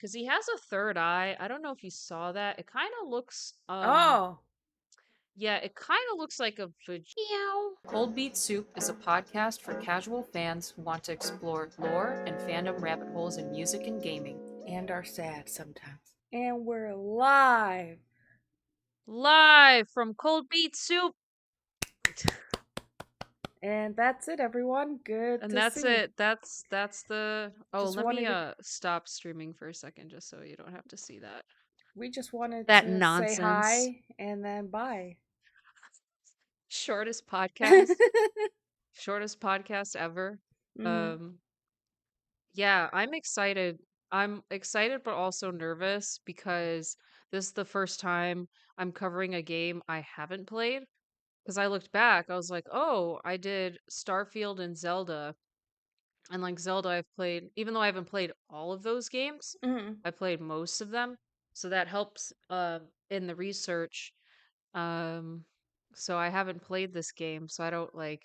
because he has a third eye. I don't know if you saw that. It kind of looks, Oh. yeah, it kind of looks like a vagina. Cold Beet Soup is a podcast for casual fans who want to explore lore and fandom rabbit holes in music and gaming. And are sad sometimes. And we're live. Live from Cold Beet Soup. And that's it, everyone. Good And to that's see you. it. That's the Just let me wanted to stop streaming for a second just so you don't have to see that. we just wanted That to say nonsense. hi and then bye. Shortest podcast. Shortest podcast ever. Mm. Um yeah, I'm excited. I'm excited but also nervous because this is the first time I'm covering a game I haven't played. Because I looked back, I was like, oh, I did Starfield and Zelda. And like Zelda, I've played, even though I haven't played all of those games, Mm. I played most of them. So that helps in the research. Um, so I haven't played this game, so I don't like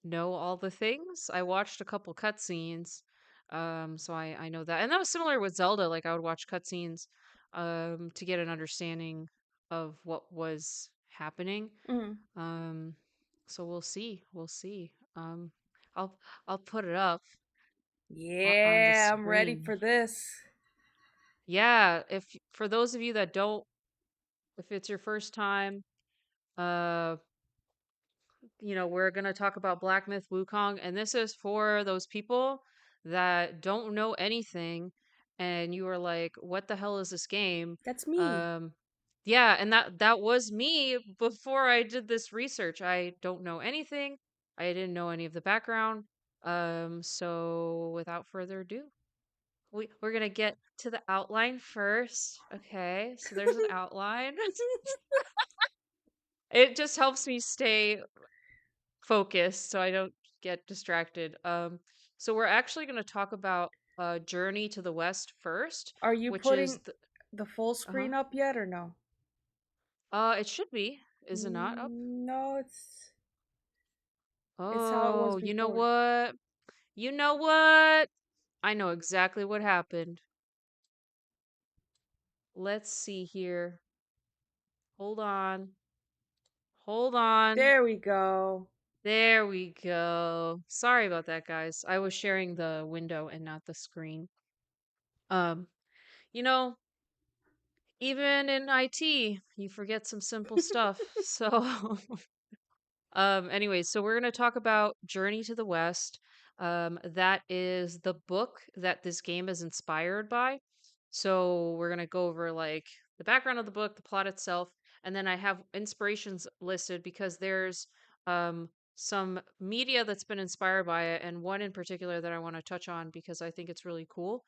know all the things. I watched a couple cutscenes, so I know that. And that was similar with Zelda. Like I would watch cutscenes to get an understanding of what was happening. Mm. Um, so we'll see. We'll see. I'll I'll put it up on the Yeah, I'm ready screen. for this. Yeah, if for those of you that don't, if it's your first time, uh, we're gonna talk about Black Myth Wukong, and this is for those people that don't know anything, and you are like, "What the hell is this game?" That's me. Um, yeah, and that was me before I did this research. I don't know anything. I didn't know any of the background. So without further ado, we're gonna get to the outline first. Okay, so there's an outline. It just helps me stay focused so I don't get distracted. So we're actually gonna talk about Journey to the West first, Are you which is putting the full uh-huh. screen up yet or no? It should be, is it not up? No, it's how it was Oh, you know before. what? You know what? I know exactly what happened. Let's see here. Hold on. Hold on. There we go. There we go. Sorry about that, guys. I was sharing the window and not the screen. Um, you know, even in IT, you forget some simple stuff. So, anyways, so we're going to talk about Journey to the West. That is the book that this game is inspired by. So, we're going to go over like the background of the book, the plot itself, and then I have inspirations listed because there's um some media that's been inspired by it and one in particular that I want to touch on because I think it's really cool.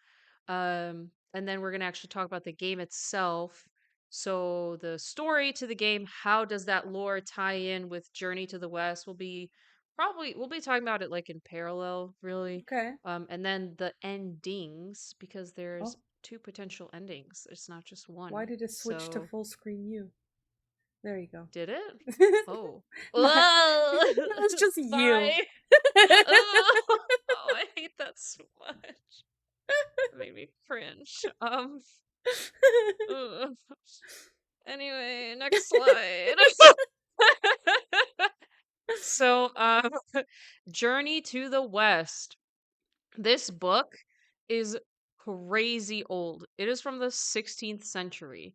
And then we're going to actually talk about the game itself. So the story to the game, how does that lore tie in with Journey to the West? We'll be talking about it like in parallel, really. Okay. And then the endings, because there's Oh, two potential endings. It's not just why one. did it switch to So full screen you? There you go. did it? Oh. My, Oh, it's just you. bye. Oh, I hate that so much. It made me cringe. Ugh. Anyway, next slide. So, Journey to the West. This book is crazy old. It is from the 16th century.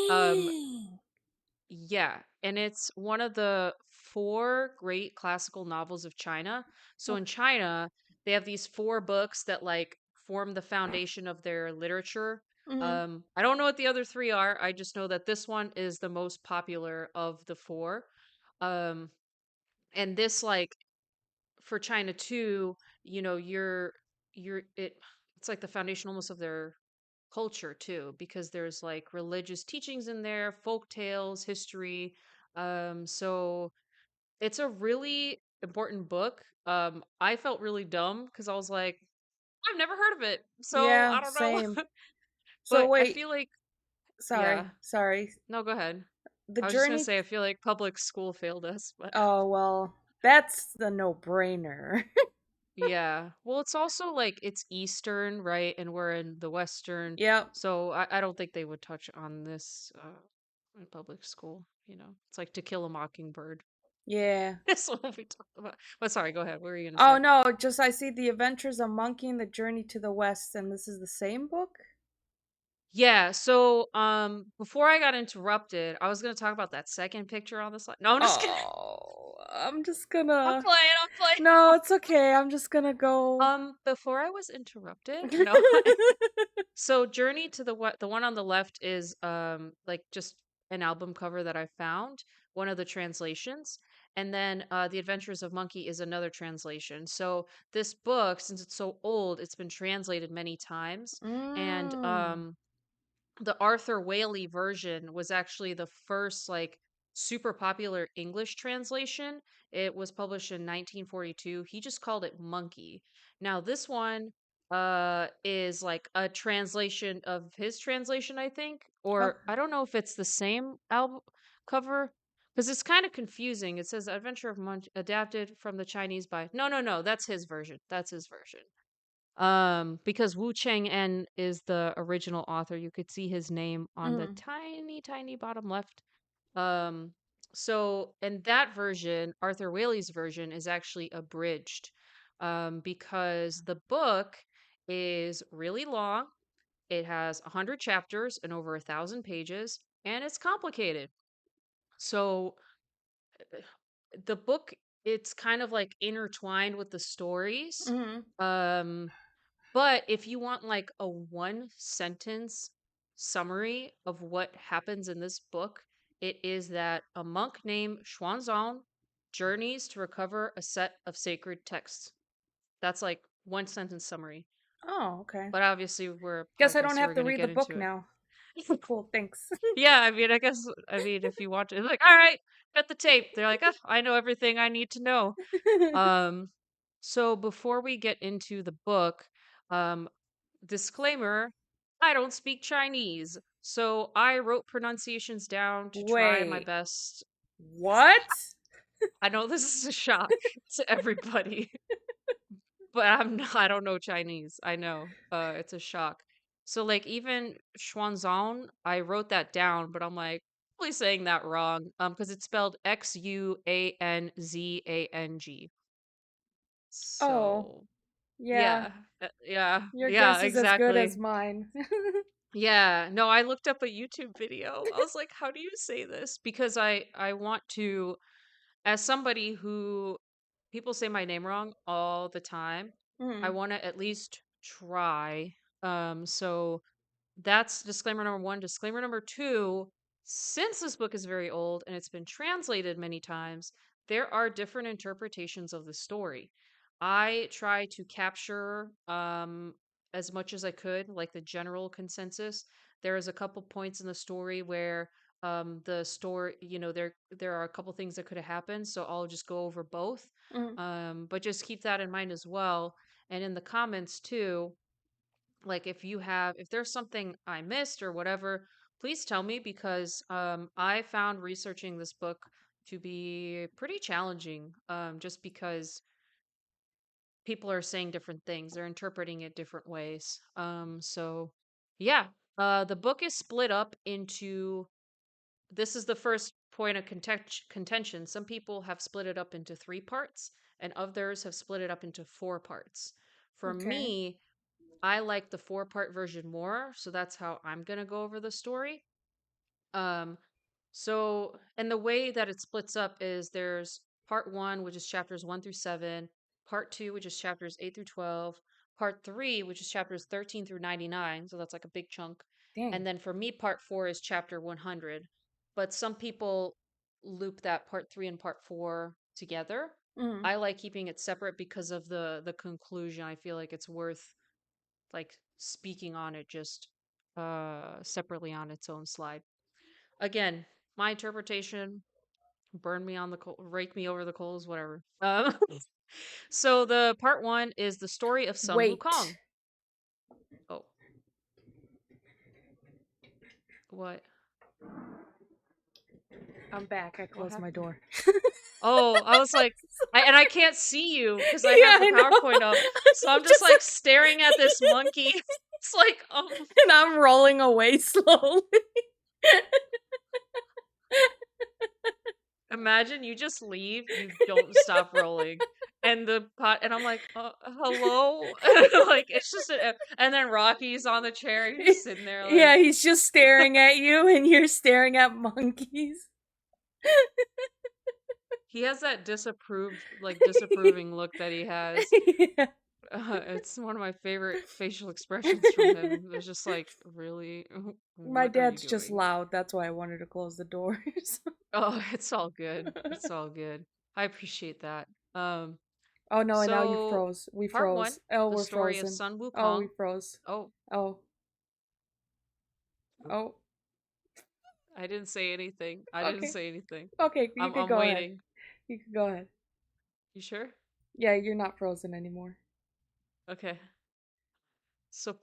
Um, Dang. yeah, and it's one of the four great classical novels of China. So in Okay. China, they have these four books that like form the foundation of their literature. Mm-hmm. I don't know what the other three are. I just know that this one is the most popular of the four. Um, and this like for China too, it's like the foundation almost of their culture too, because there's like religious teachings in there, folk tales, history. So it's a really important book. I felt really dumb because I was like, I've never heard of it, so Yeah, I don't know. same. So But I wait, feel like, yeah, sorry. no, go ahead. The I was just gonna journey. say I feel like public school failed us, but Oh well, that's the no-brainer. Yeah. Well, it's also like it's Eastern, right? And we're in the Western. Yep. So I don't think they would touch on this in public school, you know. It's like To Kill a Mockingbird. Yeah. That's what we talked about. But sorry, go ahead. What were you gonna Oh say? no, just I see The Adventures of Monkey and the Journey to the West, and this is the same book? Yeah, so before I got interrupted, I was gonna talk about that second picture on the slide. No, I'm just kidding. Oh, I'm just I'm gonna. playing, I'm playing. No, it's okay. I'm just gonna go. Before I was interrupted, no. So Journey to the what the one on the left is like just an album cover that I found, one of the translations. And then The Adventures of Monkey is another translation. So this book, since it's so old, it's been translated many times. And Mm. the Arthur Waley version was actually the first like super popular English translation. It was published in 1942. He just called it Monkey. Now this one is like a translation of his translation, I think, or Okay. I don't know if it's the same album cover because it's kind of confusing. It says Adventure of Monkey adapted from the Chinese by no, that's his version. That's his version. Because Wu Chang-en is the original author. You could see his name on the Mm. tiny bottom left. Um, so in that version, Arthur Waley's version is actually abridged, because the book is really long. It has 100 chapters and over 1,000 pages, and it's complicated. So the book, it's kind of like intertwined with the stories. Mm. Um, but if you want like a one sentence summary of what happens in this book, it is that a monk named Xuanzang journeys to recover a set of sacred texts. That's like one sentence summary. Oh, okay. But obviously we're a Guess I podcast, don't so have we're to gonna read the get book into it. now. Cool, thanks. Yeah, I mean, I mean, if you want to, it's like, all right, cut the tape. They're like, oh, I know everything I need to know. Um, so before we get into the book, um, disclaimer, I don't speak Chinese. So I wrote pronunciations down to try my Wait, best. what? I know this is a shock to everybody, but I don't know Chinese. I know. It's a shock. So like even Xuanzang, I wrote that down, but I'm like, probably saying that wrong. Because it's spelled Xuanzang. Oh, So yeah. yeah, yeah, Your yeah, guess is as good as exactly. mine. Yeah, no, I looked up a YouTube video. I was like, how do you say this? Because I want to, as somebody who people say my name wrong all the time, I Mm. want to at least try. So that's disclaimer number one. Disclaimer number two, since this book is very old and it's been translated many times, there are different interpretations of the story. I try to capture as much as I could, like the general consensus. There is a couple points in the story where the story, you know, there are a couple things that could have happened, so I'll just go over both. Mm. But just keep that in mind as well. And in the comments too, like if there's something I missed or whatever, please tell me because I found researching this book to be pretty challenging, just because people are saying different things, they're interpreting it different ways. So yeah, the book is split up into, this is the first point of contention. Some people have split it up into three parts and others have split it up into four parts. For Okay. me, I like the four-part version more, so that's how I'm gonna go over the story. Um, and the way that it splits up is there's part one, which is chapters 1 through 7, part two, which is chapters 8 through 12, part three, which is chapters 13 through 99. So that's like a big chunk. Dang. And then for me, part four is chapter 100. But some people loop that part three and part four together. Mm. I like keeping it separate because of the conclusion. I feel like it's worth like speaking on it just separately on its own slide. Again, my interpretation, burn me on the coal, rake me over the coals, whatever. So the part one is the story of Sun Wait. Wukong. Oh, what? I'm back. I What closed my happened? door. Oh, I was like, I can't see you because I Yeah, have the I know. PowerPoint up. So I'm I'm just just like staring at this monkey. It's like, and I'm rolling away slowly. imagine you just leave, you don't stop rolling. And the pot, and I'm like, hello? Like, it's just, and then Rocky's on the chair. He's just sitting there Yeah, like, he's just staring at you, and you're staring at monkeys. he has that disapproving look that he has. Yeah. It's one of my favorite facial expressions from him. It's just like, really? My What are you dad's just doing? loud. That's why I wanted to close the doors. Oh, it's all good. It's all good. I appreciate that. Um, Oh no, and now you so froze. We part one, froze. Oh, the we're story of frozen. Sun Oh, we Wukong. froze. Oh, Oh, oop, oh. I didn't say anything. I didn't Okay. say anything. Okay, you could I'm go ahead. waiting. You could go ahead. You sure? Yeah, you're not frozen anymore. Okay. So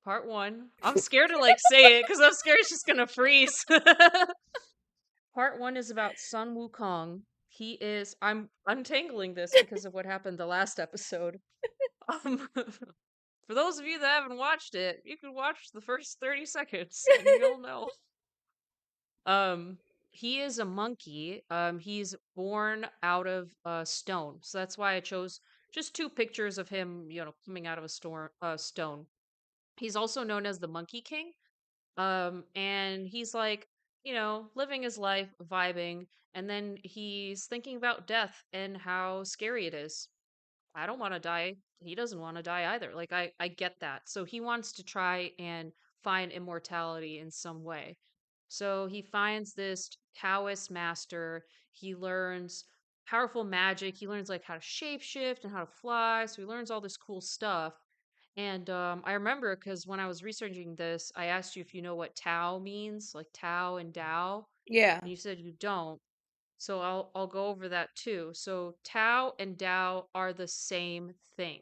part one. I'm scared to like say it because I'm scared it's just gonna freeze. Part one is about Sun Wukong. He is. I'm untangling this because of what happened the last episode. Um, for those of you that haven't watched it, you can watch the first 30 seconds and you'll know. Um, he is a monkey. He's born out of stone, so that's why I chose just two pictures of him, coming out of a stone. He's also known as the Monkey King. And he's like, living his life, vibing, and then he's thinking about death and how scary it is. I don't want to die. He doesn't want to die either. Like I get that. So he wants to try and find immortality in some way. So he finds this Taoist master. He learns powerful magic. He learns like how to shapeshift and how to fly. So he learns all this cool stuff. And I remember because when I was researching this, I asked you if you know what Tao means, like Tao and Dao, Yeah. and you said you don't. So I'll go over that too. So Tao and Dao are the same thing.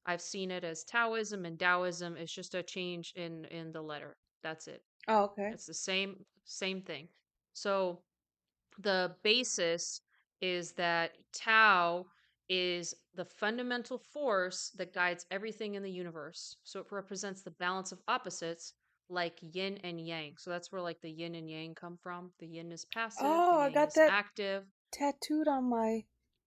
I've seen it as Taoism and Taoism. It's just a change in the letter. That's it. Oh, okay. It's the same thing. So the basis is that Tao is the fundamental force that guides everything in the universe. So it represents the balance of opposites like yin and yang. So that's where like the yin and yang come from. The yin is passive, the Oh, I yang got is that active. tattooed on my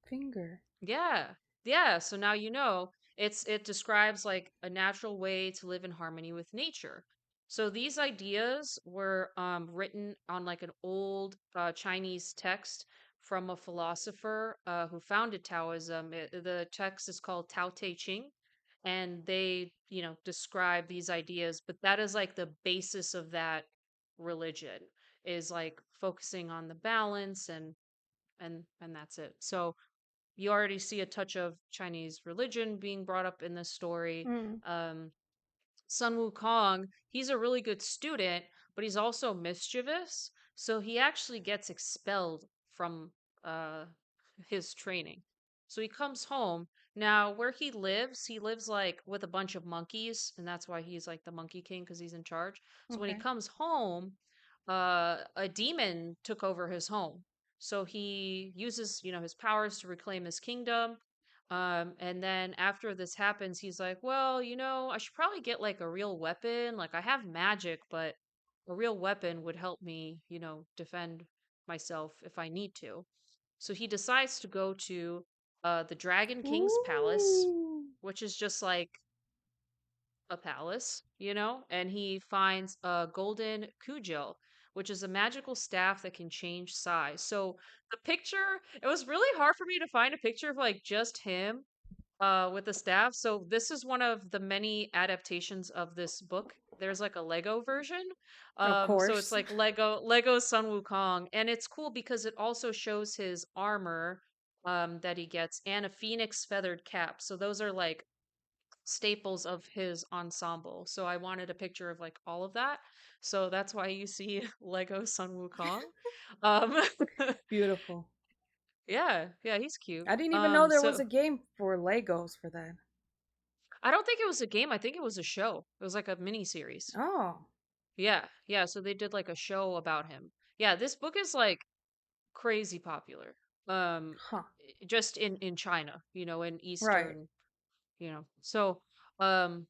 finger. Yeah. Yeah, so now you know it describes like a natural way to live in harmony with nature. So these ideas were written on like an old Chinese text from a philosopher who founded Taoism. The text is called Tao Te Ching, and they, describe these ideas, but that is like the basis of that religion is like focusing on the balance and that's it. So you already see a touch of Chinese religion being brought up in this story. Mm. Um, Sun Wukong, he's a really good student, but he's also mischievous. So he actually gets expelled from uh, his training. So he comes home. Now, where he lives like with a bunch of monkeys, and that's why he's like the Monkey King because he's in charge. So when he Okay. comes home, a demon took over his home. So he uses, his powers to reclaim his kingdom. And then after this happens, he's like, well, I should probably get like a real weapon. Like I have magic, but a real weapon would help me, defend myself if I need to. So he decides to go to the Dragon King's palace, Ooh. which is just like a palace, and he finds a golden cudgel, which is a magical staff that can change size. So the picture, it was really hard for me to find a picture of like just him with the staff. So this is one of the many adaptations of this book. There's like a Lego version. Of So it's course. like Lego Sun Wukong, and it's cool because it also shows his armor that he gets and a phoenix feathered cap. So those are like staples of his ensemble. So I wanted a picture of like all of that. So that's why you see Lego Sun Wukong. Um Beautiful. yeah, yeah, he's cute. I didn't even know there was a game for Legos for that. I don't think it was a game. I think it was a show. It was like a mini series. Oh. Yeah, yeah. So they did like a show about him. Yeah, this book is like crazy popular. Um, Huh. just in China, in Right. Eastern, So, um,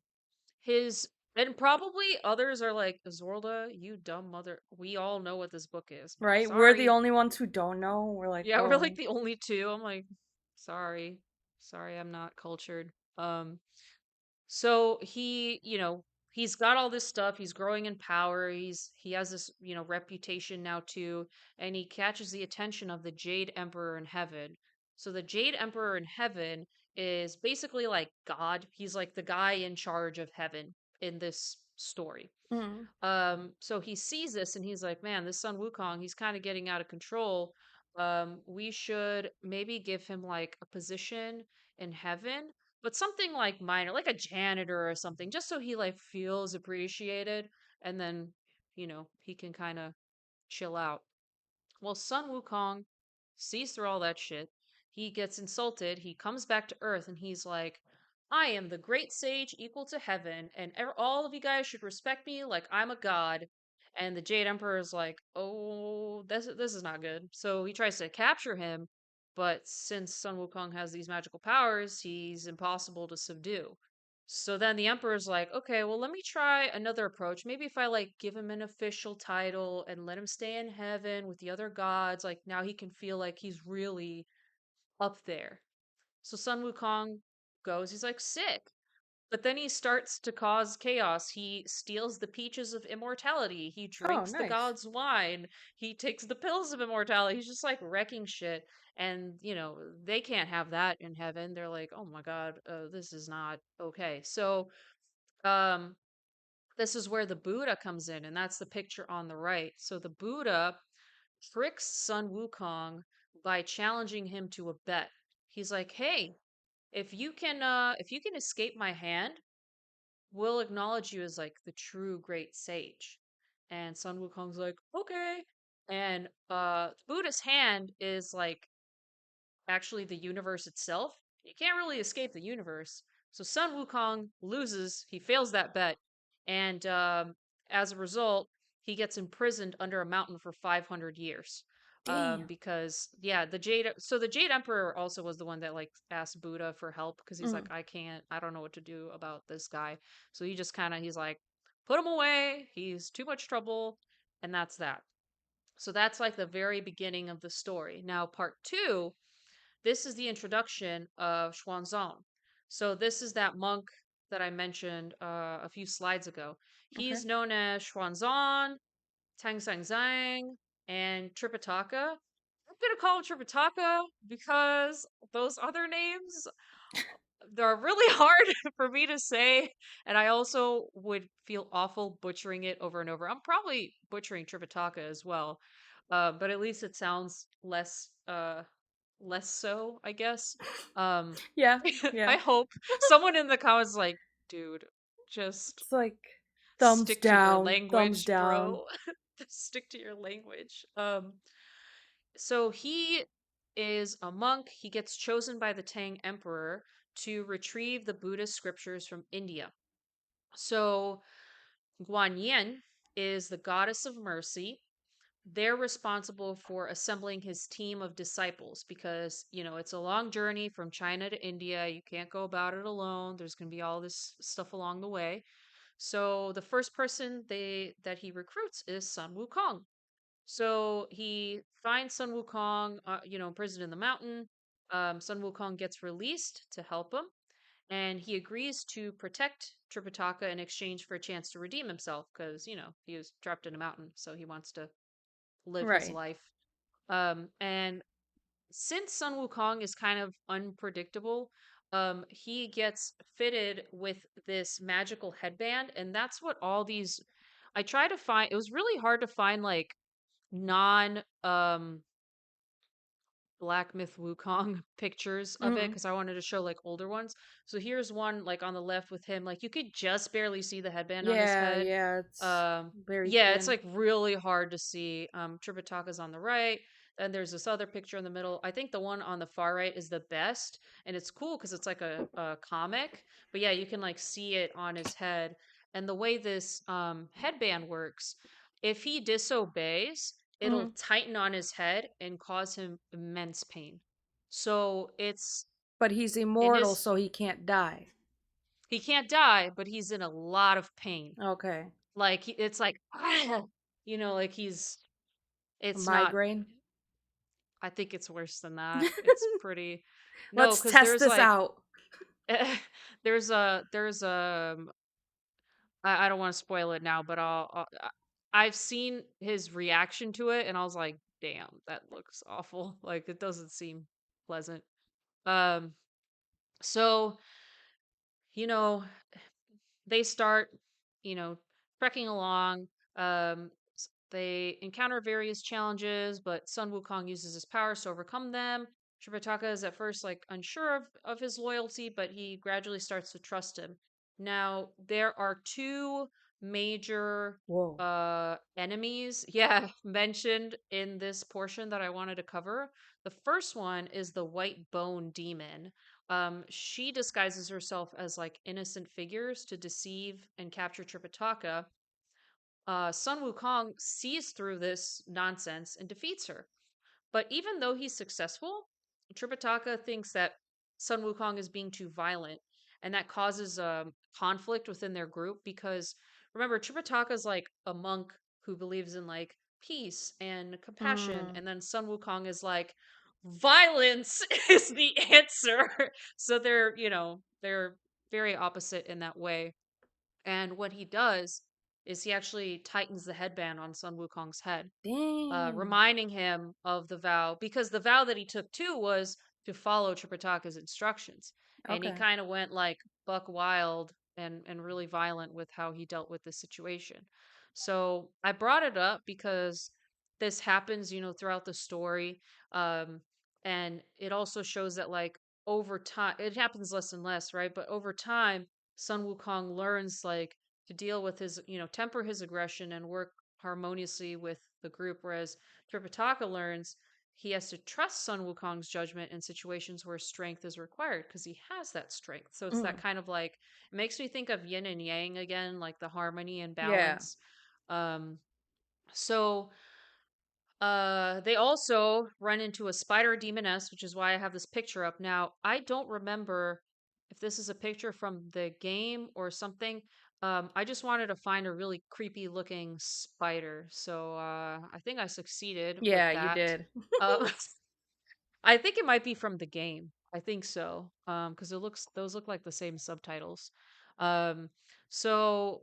his and probably others are like, Zorda, you dumb mother. We all know what this book is. I'm like, Right? We're the sorry. only ones who don't know. We're like, Yeah, we're like oh, the only two. I'm like, sorry. Sorry, I'm not cultured. So he's got all this stuff. He's growing in power. He has this, reputation now too, and he catches the attention of the Jade Emperor in heaven. So the Jade Emperor in heaven is basically like God. He's like the guy in charge of heaven in this story. mm, So he sees this and he's like, man, this Sun Wukong, he's kind of getting out of control. We should maybe give him like a position in heaven, but something like minor, like a janitor or something, just so he like feels appreciated, and then, he can kind of chill out. Well, Sun Wukong sees through all that shit. He gets insulted. He comes back to Earth and he's like, I am the great sage equal to heaven, and all of you guys should respect me like I'm a god. And the Jade Emperor is like, oh, this is not good. So he tries to capture him, but since Sun Wukong has these magical powers, he's impossible to subdue. So then the emperor's like, okay, well, let me try another approach. Maybe if I like give him an official title and let him stay in heaven with the other gods, like now he can feel like he's really up there. So Sun Wukong goes, he's like, sick. But then he starts to cause chaos. He steals the peaches of immortality. He oh, drinks the nice. god's wine. He takes the pills of immortality. He's just like wrecking shit. And, they can't have that in heaven. They're like, oh my God, this is not okay. So, um, this is where the Buddha comes in, and that's the picture on the right. So the Buddha tricks Sun Wukong by challenging him to a bet. He's like, "Hey, if you can escape my hand, we'll acknowledge you as like the true great sage." And Sun Wukong's like, "Okay." And Buddha's hand is like actually the universe itself. You can't really escape the universe. So Sun Wukong loses. He fails that bet, and as a result, he gets imprisoned under a mountain for 500 years. Damn. Because yeah, the Jade Emperor also was the one that like asked Buddha for help because he's like, Mm, I don't know what to do about this guy. So he just kind of he's like, put him away. He's too much trouble, and that's that. So that's like the very beginning of the story. Now, part two, this is the introduction of Xuanzang. So this is that monk that I mentioned a few slides ago. okay. He's known as Xuanzang, Tangsanzang, and Tripitaka. I'm gonna call him Tripitaka because those other names they're really hard for me to say, and I also would feel awful butchering it over and over. I'm probably butchering Tripitaka as well, but at least it sounds less so, I guess. Um, Yeah, I yeah. hope someone in the comments is like, dude, just It's like thumbs stick to your down, thumbs language, down. bro. Stick to your language. So he is a monk. He gets chosen by the Tang Emperor to retrieve the Buddhist scriptures from India. So Guanyin is the goddess of mercy. They're responsible for assembling his team of disciples because, it's a long journey from China to India. You can't go about it alone. There's going to be all this stuff along the way. So the first person that he recruits is Sun Wukong. So he finds Sun Wukong, imprisoned in the mountain. Sun Wukong gets released to help him, and he agrees to protect Tripitaka in exchange for a chance to redeem himself because, he was trapped in a mountain, so he wants to live his Right. life. And since Sun Wukong is kind of unpredictable, he gets fitted with this magical headband, and that's what all these. I try to find. It was really hard to find like non Black Myth Wukong pictures of it Mm. because I wanted to show like older ones. So here's one like on the left with him. Like you could just barely see the headband on his Yeah, head. yeah, it's very Yeah, it's thin. like really hard to see. Tripitaka's on the right. Then there's this other picture in the middle. I think the one on the far right is the best, and it's cool because it's like a comic. But yeah, you can like see it on his head. And the way this headband works, if he disobeys, it'll Hmm. tighten on his head and cause him immense pain. So it's But he's in immortal, his so he can't die. he can't die, but he's in a lot of pain. Okay. Like it's like ah, like he's A it's not migraine. I think it's worse than that. It's pretty no, Let's because test there's this like out. there's a I don't want to spoil it now, but I've seen his reaction to it, and I was like, damn, that looks awful. Like it doesn't seem pleasant. Um, so you know, they start, you know, trekking along. They encounter various challenges, but Sun Wukong uses his powers to overcome them. Tripitaka is at first like unsure of his loyalty, but he gradually starts to trust him. Now, there are two major Whoa. enemies, yeah, mentioned in this portion that I wanted to cover. The first one is the White Bone Demon. She disguises herself as like innocent figures to deceive and capture Tripitaka. Sun Wukong sees through this nonsense and defeats her. But even though he's successful, Tripitaka thinks that Sun Wukong is being too violent, and that causes conflict within their group because remember, Tripitaka is like a monk who believes in like peace and compassion, Mm. and then Sun Wukong is like violence is the answer. So they're very opposite in that way. And what he does is he actually tightens the headband on Sun Wukong's head, Dang. reminding him of the vow, because the vow that he took too was to follow Tripitaka's instructions. And he Okay. kind of went like buck wild and really violent with how he dealt with the situation. So I brought it up because this happens, throughout the story. Um, and it also shows that like over time, it happens less and less, right? But over time, Sun Wukong learns like to deal with his, temper his aggression and work harmoniously with the group, whereas Tripitaka learns he has to trust Sun Wukong's judgment in situations where strength is required because he has that strength. So it's that Mm. kind of like it makes me think of yin and yang again, like the harmony and Yeah. balance. Um, so they also run into a spider demoness, which is why I have this picture up. Now, I don't remember if this is a picture from the game or something. I just wanted to find a really creepy looking spider. So I think I succeeded with Yeah, you that. did. Um, I think it might be from the game. I think so. Because those look like the same subtitles. Um, so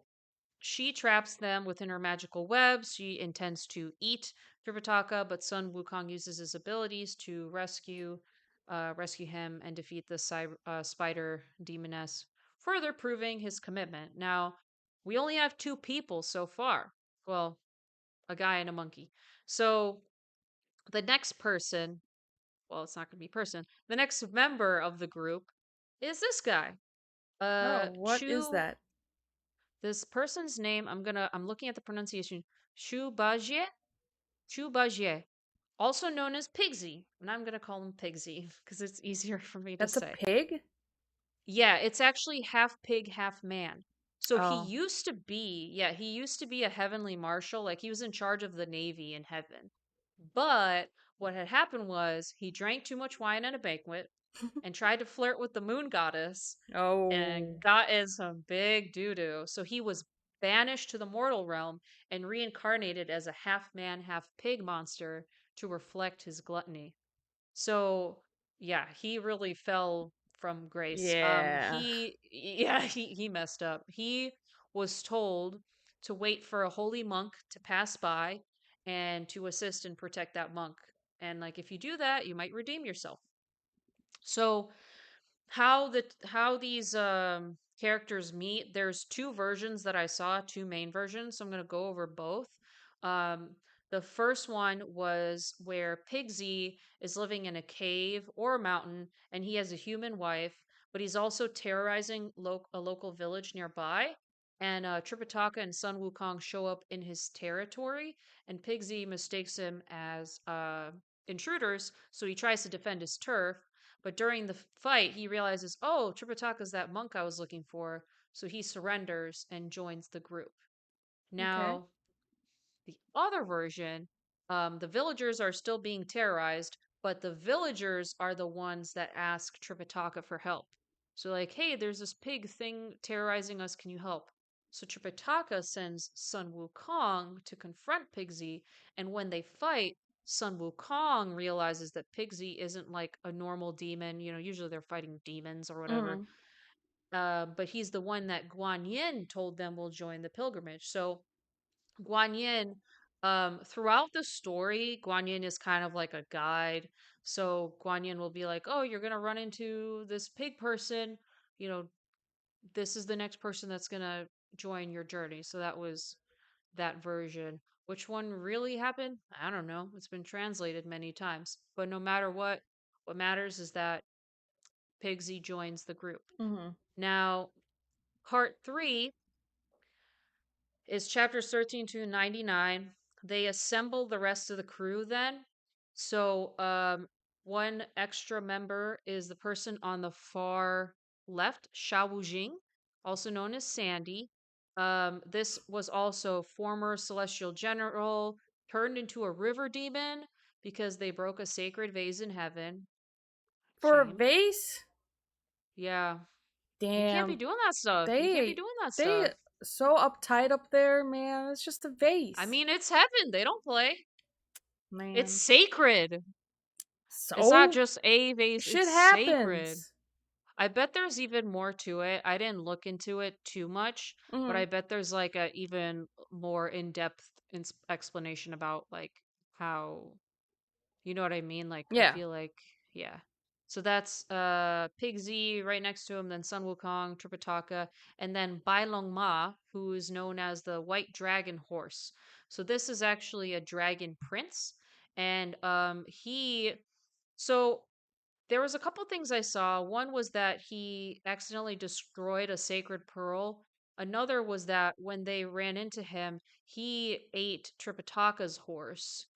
she traps them within her magical webs. She intends to eat Tripitaka, but Sun Wukong uses his abilities to rescue him and defeat the spider demoness, further proving his commitment. Now, we only have two people so far. Well, a guy and a monkey. So the next person, well, it's not going to be person. The next member of the group is this guy. Oh, what is Chu that? This person's name, I'm looking at the pronunciation. Shu Bajie? Shu Bajie. Also known as Pigsy. And I'm gonna call him Pigsy because it's easier for me to That's a say. pig? Yeah, it's actually half pig, half man. So Oh. he used to be a heavenly marshal, like he was in charge of the navy in heaven. But what had happened was he drank too much wine at a banquet and tried to flirt with the moon goddess and Oh. got in some big doo doo. So he was banished to the mortal realm and reincarnated as a half man, half pig monster to reflect his gluttony. So yeah, he really fell from grace. Yeah. He messed up. He was told to wait for a holy monk to pass by and to assist and protect that monk. And like if you do that, you might redeem yourself. So how these characters meet, there's two versions that I saw, two main versions, so I'm going to go over both. um the first one was where Pigsy is living in a cave or a mountain and he has a human wife, but he's also terrorizing a local village nearby, and Tripitaka and Sun Wukong show up in his territory, and Pigsy mistakes him as intruders, so he tries to defend his turf. But during the fight, he realizes, oh, Tripitaka's that monk I was looking for. So he surrenders and joins the group. Okay. Now, the other version The villagers are still being terrorized, but the villagers are the ones that ask Tripitaka for help. So, like, hey, there's this pig thing terrorizing us. Can you help? So Tripitaka sends Sun Wukong to confront Pigsy, and when they fight, Sun Wukong realizes that Pigsy isn't like a normal demon. You know, usually they're fighting demons or whatever. Mm-hmm. But he's the one that Guan Yin told them will join the pilgrimage. So Guan Yin, throughout the story, Guan Yin is kind of like a guide. So Guan Yin will be like, "Oh, you're gonna run into this pig person. You know, this is the next person that's gonna join your journey." So that was that version. Which one really happened? I don't know. It's been translated many times. But no matter what matters is that Pigsy joins the group. Mm-hmm. Now, part three is chapters 13 to 99. They assemble the rest of the crew then. So, one extra member is the person on the far left, Sha Wujing, also known as Sandy. This was also former celestial general, turned into a river demon because they broke a sacred vase in heaven. For a Shame. vase? Yeah. You can't be Damn. doing that stuff. You can't be They doing that they stuff. so uptight up there, man. It's just a I vase. mean, it's heaven. They don't play. It's Man. sacred. It's not So just a vase, it's shit sacred. happens. I bet there's even more to it. I didn't look into it too much, but Mm-hmm. I bet there's like a even more in-depth explanation about like how, you know what I mean? Like I Yeah. feel like yeah. So that's Pigzy right next to him, then Sun Wukong, Tripitaka, and then Bai Long Ma, who is known as the White Dragon Horse. So this is actually a dragon prince, and he so there was a couple things I saw. One was that he accidentally destroyed a sacred pearl. Another was that when they ran into him, he ate Tripitaka's horse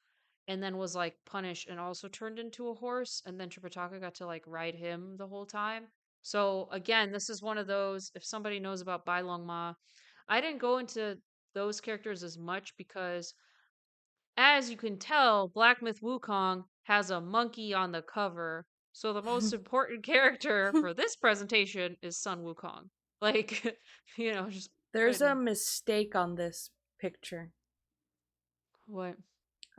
and then was like punished and also turned into a horse. And then Tripitaka got to like ride him the whole time. So again, this is one of those. If somebody knows about Bai Long Ma, I didn't go into those characters as much because as you can tell, Black Myth Wukong has a monkey on the cover. So the most important character for this presentation is Sun Wukong. Like, just There's a putting mistake on this picture. what?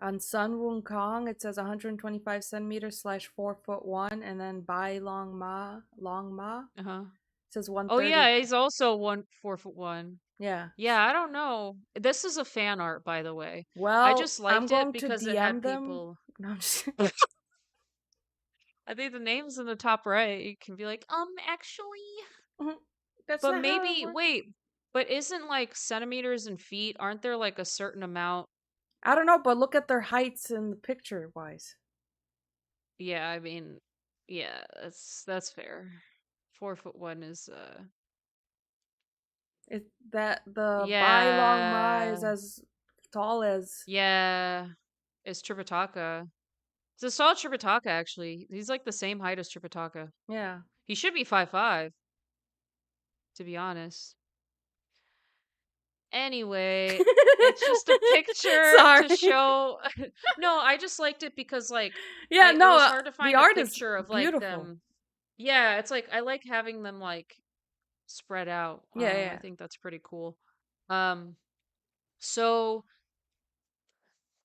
On Sun Wukong, it says 125 centimeters slash 4 foot one, and then Bai Long Ma, it Uh-huh. says Oh 130. yeah, he's also 4'1". Yeah. Yeah, I don't know. This is a fan art, by the way. I Well, just I'm liked it going to because it DM had them. people. No, I'm just. I think the name's in the top right. You can be like, actually. That's But not how it maybe, works. wait, but isn't like centimeters and feet, aren't there like a certain amount? I don't know, but look at their heights in the picture wise. Yeah, I mean, yeah, that's fair. 4'1" is It that the Bai Long Ma is yeah. as tall as. Yeah. It's Tripitaka. It's a solid Tripitaka actually. He's like the same height as Tripitaka. Yeah. He should be 5'5", to be honest. Anyway, it's just a picture to Sorry. show No, I just liked it because like Yeah, it no, was hard to the find a art is picture of like beautiful. them. Yeah, it's like I like having them like spread out. Yeah, I yeah. think that's pretty cool. Um so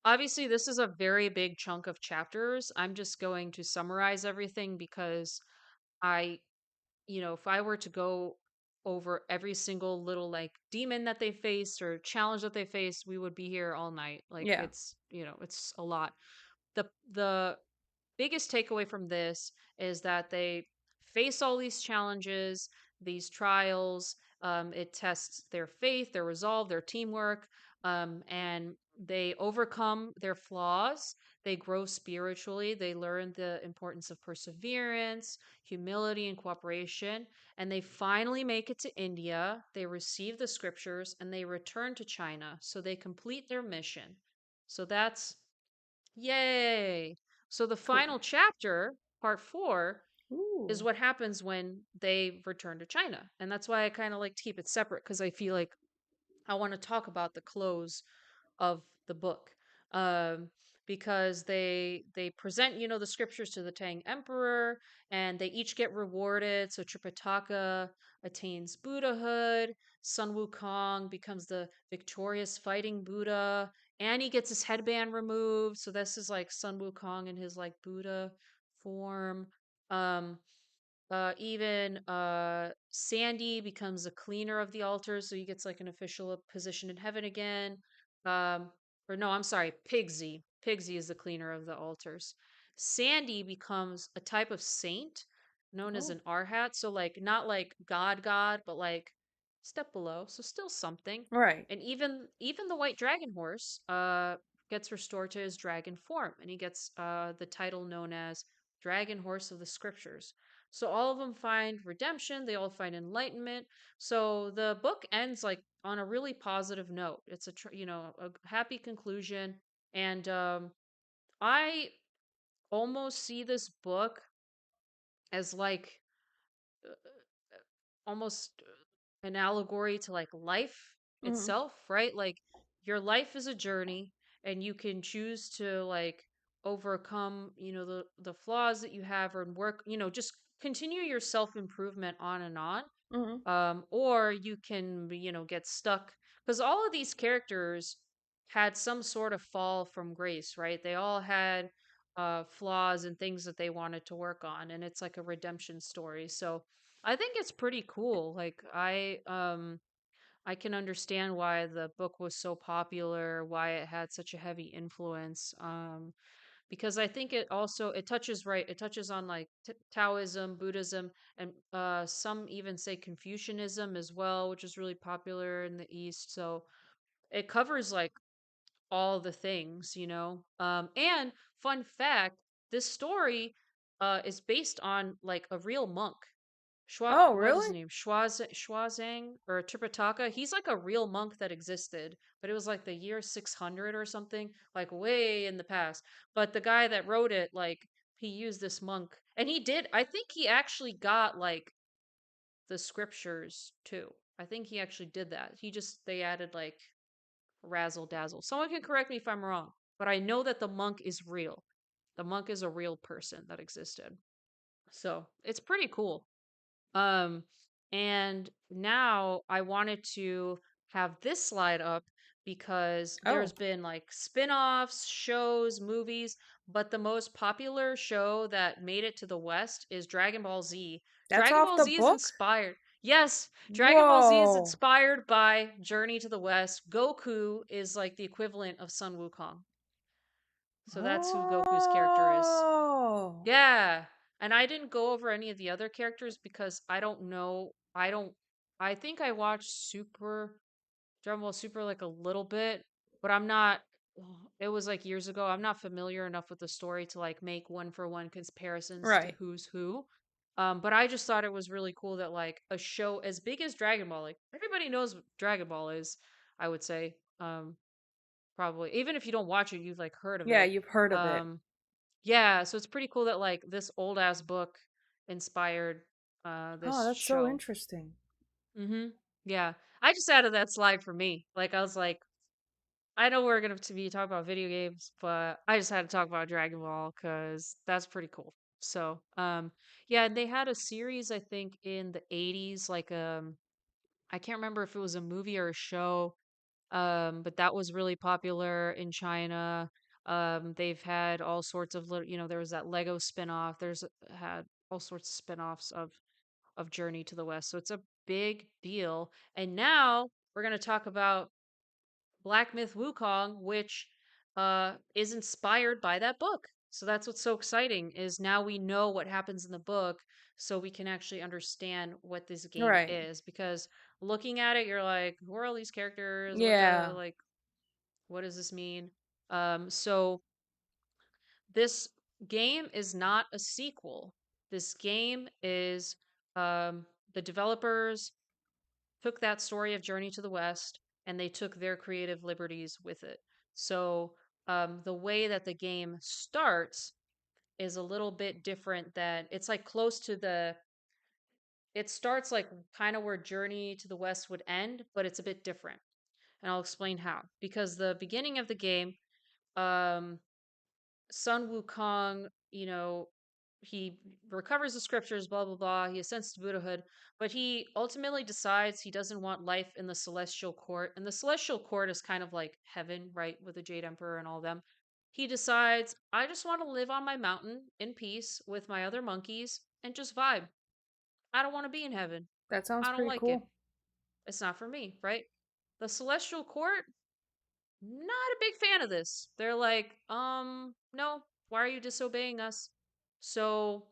obviously this is a very big chunk of chapters. I'm just going to summarize everything because I if I were to go over every single little like demon that they faced or challenge that they faced, we would be here all night. Like Yeah. it's a lot. The biggest takeaway from this is that they face all these challenges, these trials. It tests their faith, their resolve, their teamwork, and they overcome their flaws. They grow spiritually. They learn the importance of perseverance, humility, and cooperation. And they finally make it to India. They receive the scriptures and they return to China. So they complete their mission. So that's yay. So the Cool. final chapter, part 4, is Ooh. what happens when they return to China. And that's why I kind of like to keep it separate because I feel like I want to talk about the close of the book. Um, because they present, the scriptures to the Tang Emperor, and they each get rewarded. So Tripitaka attains Buddhahood, Sun Wukong becomes the victorious fighting Buddha, Annie gets his headband removed. So this is like Sun Wukong in his like Buddha form. Um, even Sandy becomes a cleaner of the altars, so he gets like an official position in heaven again. Um, or no, I'm sorry, Pigsy. Pigsy is the cleaner of the altars. Sandy becomes a type of saint known as Oh, an arhat, so like not like God, but like step below, so still something. right. And even the white dragon horse gets restored to his dragon form, and he gets the title known as Dragon Horse of the Scriptures. So all of them find redemption, they all find enlightenment. So the book ends like on a really positive note. It's a happy conclusion, and I almost see this book as like almost an allegory to like life Mm-hmm. itself, right? Like your life is a journey, and you can choose to like overcome, the flaws that you have, or work, just continue your self-improvement on and on. Mm-hmm. Or you can, get stuck, because all of these characters had some sort of fall from grace, right? They all had flaws and things that they wanted to work on, and it's like a redemption story. So I think it's pretty cool. Like I can understand why the book was so popular, why it had such a heavy influence. Because I think it touches on like Taoism, Buddhism, and some even say Confucianism as well, which is really popular in the East. So it covers like all the things, and fun fact, this story is based on like a real monk. Oh, What is his really? name? Xuanzang or Tripitaka. He's like a real monk that existed, but it was like the year 600 or something, like way in the past. But the guy that wrote it, like, he used this monk, and he did. I think he actually got like the scriptures too. I think he actually did that. They added like razzle dazzle. Someone can correct me if I'm wrong, but I know that the monk is real. The monk is a real person that existed. So it's pretty cool. Um, and now I wanted to have this slide up because Oh, there's been like spin-offs, shows, movies, but the most popular show that made it to the West is Dragon Ball Z. that's Dragon off Ball the Z is book? inspired. Yes, Dragon Ball Z is Whoa. inspired by Journey to the West. Goku is like the equivalent of Sun Wukong. So that's who Goku's character is. Oh. Yeah. And I didn't go over any of the other characters because I don't know. I think I watched Dragon Ball Super like a little bit, but I'm not it was like years ago. I'm not familiar enough with the story to like make one for one comparisons to Right. who's who. But I just thought it was really cool that like a show as big as Dragon Ball, like everybody knows what Dragon Ball is, I would say. Probably. Even if you don't watch it, you've like heard of Yeah, it. you've heard of it. Um yeah, so it's pretty cool that like this old ass book inspired Oh, this that's so show. interesting. Mhm. Yeah. I just added that slide for me. Like I was like, I know we're going to be talking about video games, but I just had to talk about Dragon Ball cuz that's pretty cool. So, yeah, and they had a series I think in the 80s like I can't remember if it was a movie or a show, but that was really popular in China. They've had all sorts of little, there was that Lego spin-off. There's had all sorts of spin-offs of Journey to the West. So it's a big deal. And now we're going to talk about Black Myth Wukong, which is inspired by that book. So that's what's so exciting is now we know what happens in the book, so we can actually understand what this game Right. is. Because looking at it, you're like, who are all these characters? Yeah. What does this mean? So this game is not a sequel. This game is um, the developers took that story of Journey to the West and they took their creative liberties with it. So the way that the game starts is a little bit different than it's like close to it starts like kind of where Journey to the West would end, but it's a bit different. And I'll explain how. Because the beginning of the game, um, Sun Wukong, he recovers the scriptures, blah, blah, blah. He ascends to Buddhahood, but he ultimately decides he doesn't want life in the Celestial Court. And the Celestial Court is kind of like heaven, right? With the Jade Emperor and all them. He decides, I just want to live on my mountain in peace with my other monkeys and just vibe. I don't want to be in heaven. That sounds I don't pretty like it. cool. It's not for me, right? The Celestial Court, not a big fan of this. They're like, no, why are you disobeying us? So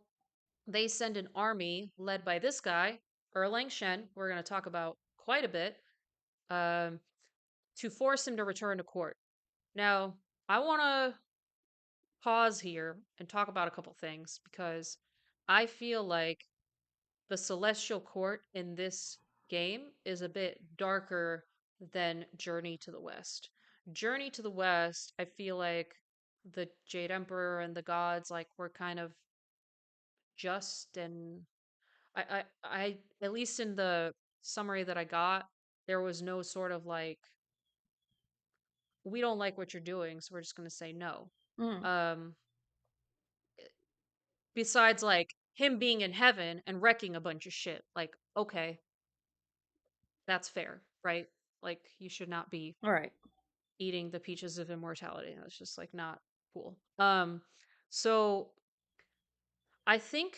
they send an army led by this guy, Erlang Shen, we're going to talk about quite a bit, um, to force him to return to court. Now, I want to pause here and talk about a couple things because I feel like the Celestial Court in this game is a bit darker than Journey to the West. Journey to the West, I feel like the Jade Emperor and the gods like were kind of just, and I at least in the summary that I got, there was no sort of like, we don't like what you're doing, so we're just gonna say no. Mm. Um Besides like him being in heaven and wrecking a bunch of shit. Like, okay, that's fair, right? Like you should not be All right. eating the peaches of immortality. That's just like not cool. So I think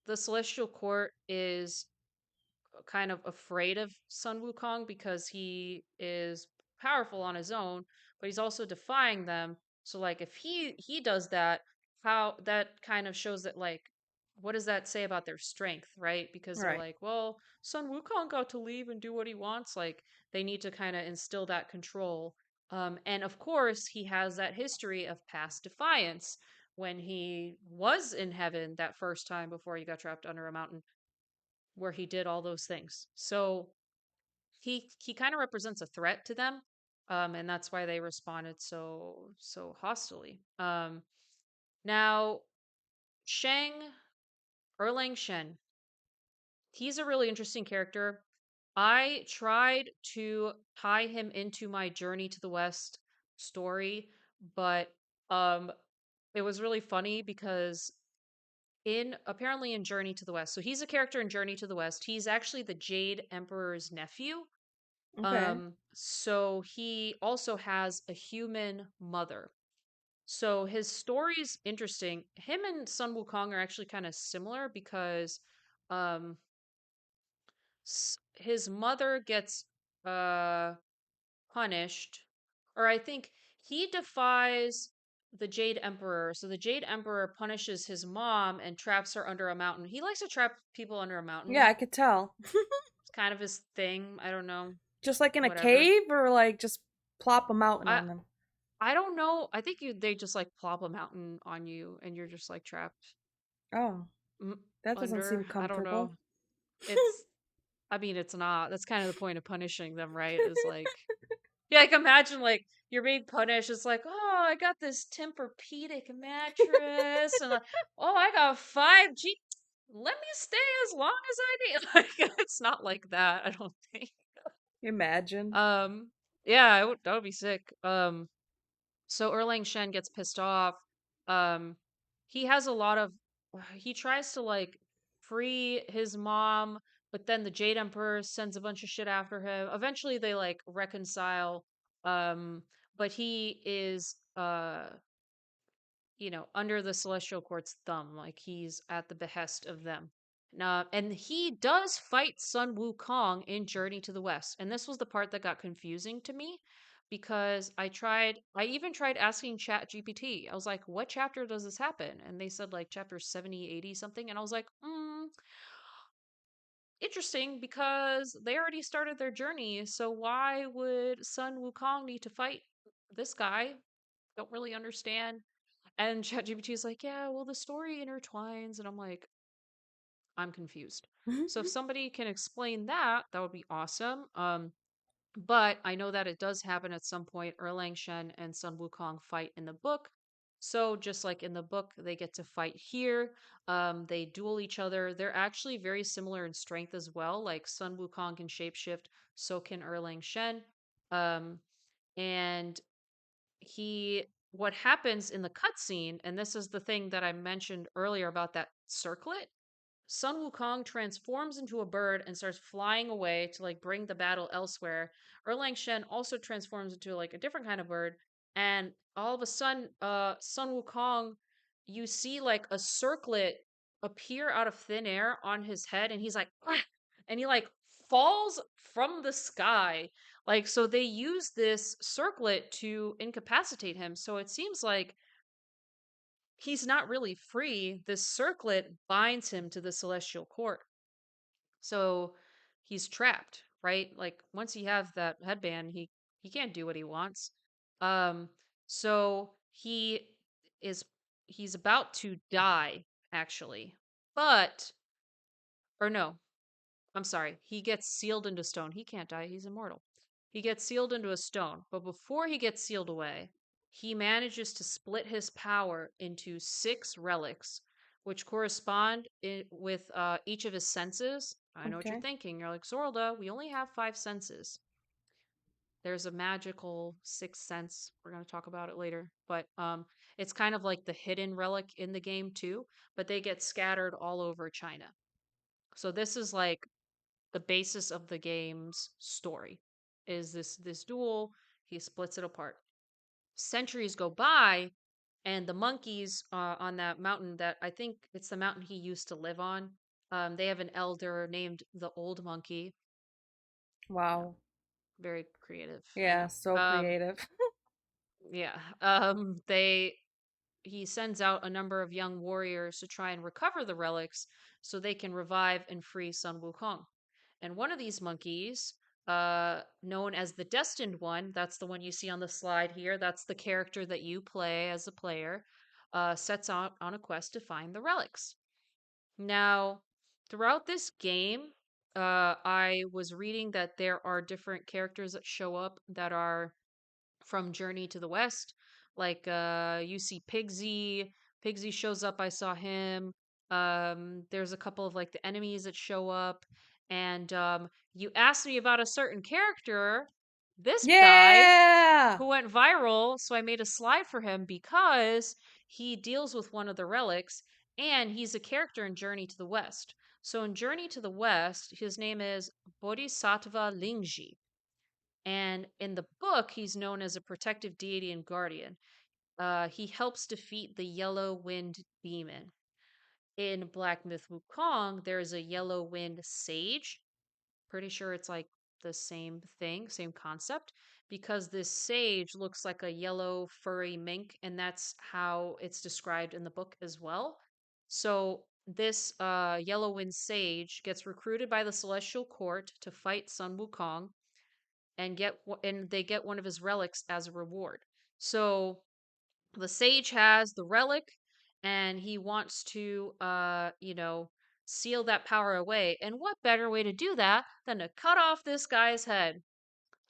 the Celestial Court is kind of afraid of Sun Wukong because he is powerful on his own, but he's also defying them. So like if he does that, how that kind of shows that like what does that say about their strength, right? Because All they're right. like, well, Sun Wukong got to leave and do what he wants. Like they need to kind of instill that control. And of course, he has that history of past defiance when he was in heaven that first time before he got trapped under a mountain where he did all those things. So he kind of represents a threat to them, and that's why they responded so hostily. Now Shang Erlang Shen, he's a really interesting character. I tried to tie him into my Journey to the West story, but um, it was really funny because in apparently in Journey to the West, so he's a character in Journey to the West. He's actually the Jade Emperor's nephew. Okay. So he also has a human mother. So his story's interesting. Him and Sun Wukong are actually kind of similar because um his mother gets uh punished, or I think he defies the Jade Emperor. So the Jade Emperor punishes his mom and traps her under a mountain. He likes to trap people under a Yeah, mountain. I could tell. It's kind of his thing. I don't know. Just like in a Whatever. cave, or like just plop a mountain I on them. I don't know. I think they just like plop a mountain on you and you're just like trapped Oh, that doesn't seem under. I don't comfortable. know. It's I mean it's not. That's kind of the point of punishing them, right? Is like yeah, like imagine like you're being punished. It's like, "Oh, I got this Tempur-Pedic mattress and oh, I got 5G. Let me stay as long as I need." Like it's not like that, I don't think. Imagine. Um yeah, that would be sick. So Erlang Shen gets pissed off. Um, he has a lot of. He tries to like free his mom, but then the Jade Emperor sends a bunch of shit after him. Eventually, they like reconcile. Um, but he is under the Celestial Court's thumb, like he's at the behest of them. And he does fight Sun Wukong in Journey to the West. And this was the part that got confusing to me because I even tried asking Chat GPT. I was like, what chapter does this happen? And they said like chapter 70, 80 something. And I was like, interesting because they already started their journey. So why would Sun Wukong need to fight this guy? Don't really understand. And ChatGPT is like, yeah, well, the story intertwines. And I'm like, I'm confused. So if somebody can explain that, that would be awesome. But I know that it does happen at some point. Erlang Shen and Sun Wukong fight in the book. So just like in the book, they get to fight here. They duel each other. They're actually very similar in strength as well. Like Sun Wukong can shapeshift, so can Erlang Shen. Um, and he what happens in the cutscene, and this is the thing that I mentioned earlier about that circlet, Sun Wukong transforms into a bird and starts flying away to like bring the battle elsewhere. Erlang Shen also transforms into like a different kind of bird, and all of a sudden, Sun Wukong, you see like a circlet appear out of thin air on his head, and he's like, "Ah!" And he like falls from the sky. Like, so they use this circlet to incapacitate him. So it seems like he's not really free. This circlet binds him to the celestial court. So he's trapped, right? Like once he has that headband, he can't do what he wants. Um so is he's about to die actually. But or no, I'm sorry. He gets sealed into stone. He can't die. He's immortal. He gets sealed into a stone. But before he gets sealed away, he manages to split his power into 6 relics, which correspond with each of his senses. I know what you're Okay. thinking. You're like, Zorlda, we only have 5 senses. There's a magical sixth sense. We're going to talk about it later. But it's kind of like the hidden relic in the game, too. But they get scattered all over China. So this is like the basis of the game's story is this duel. He splits it apart. Centuries go by, and the monkeys on that mountain, that I think it's the mountain he used to live on, they have an elder named the Old Monkey. Yeah, Wow. very creative, I Yeah, know. so creative. Yeah. They he sends out a number of young warriors to try and recover the relics so they can revive and free Sun Wukong. And one of these monkeys, known as the Destined One, that's the one you see on the slide here, that's the character that you play as a player, sets out on a quest to find the relics. Now, throughout this game, I was reading that there are different characters that show up that are from Journey to the West. Like you see Pigsy. Pigsy shows up, I saw him. There's a couple of like the enemies that show up. And you asked me about a certain character. This guy Yeah. who went viral, so I made a slide for him because he deals with one of the relics and he's a character in Journey to the West. So in Journey to the West, his name is Bodhisattva Lingji. And in the book, he's known as a protective deity and guardian. He helps defeat the Yellow Wind Demon. In Black Myth Wukong, there's a Yellow Wind Sage. Pretty sure it's like the same thing, same concept, because this sage looks like a yellow furry mink, and that's how it's described in the book as well. So this Yellow Wind Sage gets recruited by the Celestial Court to fight Sun Wukong, and they get one of his relics as a reward. So the sage has the relic, and he wants to seal that power away. And what better way to do that than to cut off this guy's head?